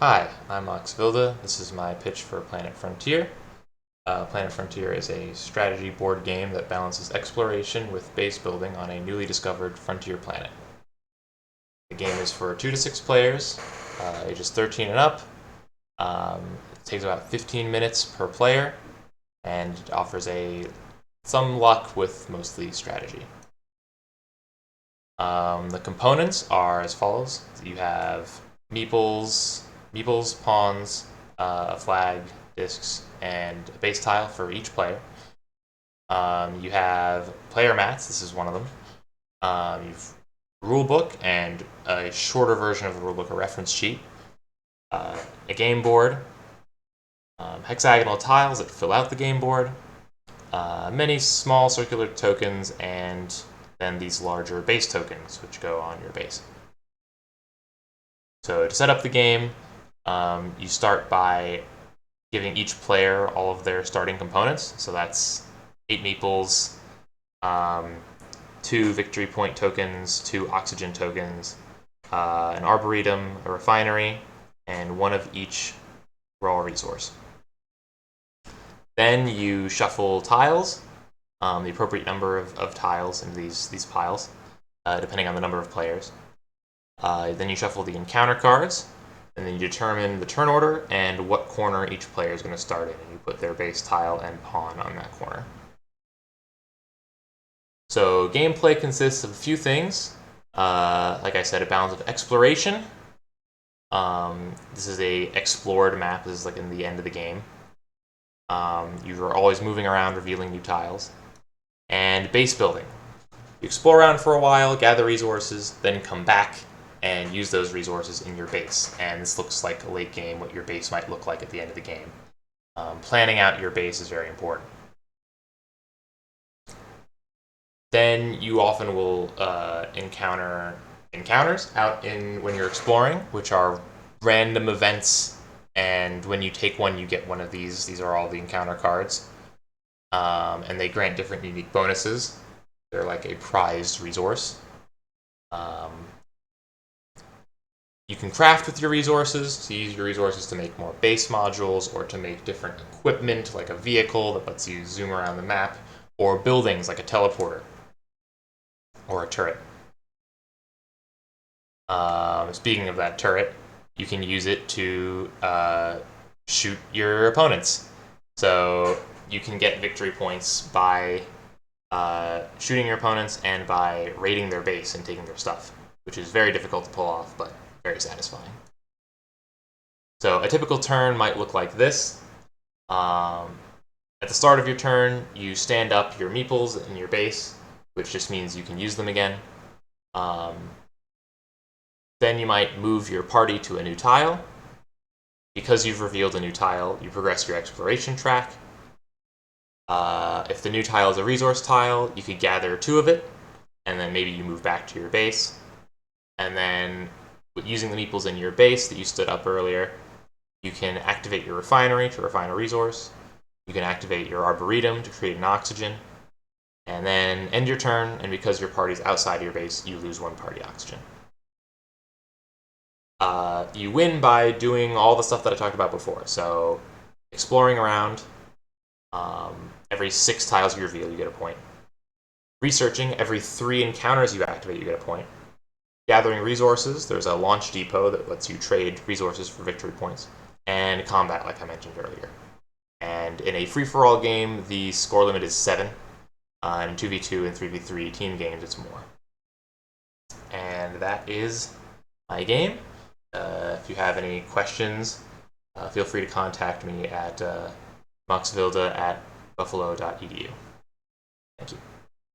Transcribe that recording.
Hi, I'm Max Vilda. This is my pitch for Planet Frontier. Planet Frontier is a strategy board game that balances exploration with base building on a newly discovered frontier planet. The game is for 2 to 6 players, ages 13 and up. It takes about 15 minutes per player, and it offers some luck with mostly strategy. The components are as follows. You have meeples, pawns, a flag, discs, and a base tile for each player. You have player mats. This is one of them. You've rule book and a shorter version of the rule book, a reference sheet, a game board, hexagonal tiles that fill out the game board, many small circular tokens, and then these larger base tokens which go on your base. So to set up the game, you start by giving each player all of their starting components. So that's 8 meeples, 2 victory point tokens, 2 oxygen tokens, an arboretum, a refinery, and 1 of each raw resource. Then you shuffle tiles, the appropriate number of tiles into these piles, depending on the number of players. Then you shuffle the encounter cards, and then you determine the turn order and what corner each player is going to start in, and you put their base tile and pawn on that corner. So gameplay consists of a few things. Like I said, a balance of exploration. This is a explored map. This is like in the end of the game. You are always moving around, revealing new tiles. And base building. You explore around for a while, gather resources, then come back and use those resources in your base. And this looks like a late game, what your base might look like at the end of the game. Planning out your base is very important. Then you often will encounter encounters out when you're exploring, which are random events, and when you take one, you get one of these. These are all the encounter cards, and they grant different unique bonuses. They're like a prized resource. You can craft with your resources, so you use your resources to make more base modules, or to make different equipment, like a vehicle that lets you zoom around the map, or buildings, like a teleporter, or a turret. Speaking of that turret, you can use it to shoot your opponents. So you can get victory points by shooting your opponents and by raiding their base and taking their stuff, which is very difficult to pull off, but very satisfying. So a typical turn might look like this. At the start of your turn, you stand up your meeples in your base, which just means you can use them again. Then you might move your party to a new tile. Because you've revealed a new tile, you progress your exploration track. If the new tile is a resource tile, you could gather 2 of it, and then maybe you move back to your base. And then, using the meeples in your base that you stood up earlier, you can activate your refinery to refine a resource. You can activate your arboretum to create an oxygen. And then end your turn, and because your party's outside of your base, you lose 1 party oxygen. You win by doing all the stuff that I talked about before. So, exploring around. Every 6 tiles you reveal, you get a point. Researching, every 3 encounters you activate, you get a point. Gathering resources, there's a launch depot that lets you trade resources for victory points. And combat, like I mentioned earlier. And in a free-for-all game, the score limit is 7. And in 2v2 and 3v3 team games, it's more. And that is my game. If you have any questions, feel free to contact me at maxvilda@buffalo.edu.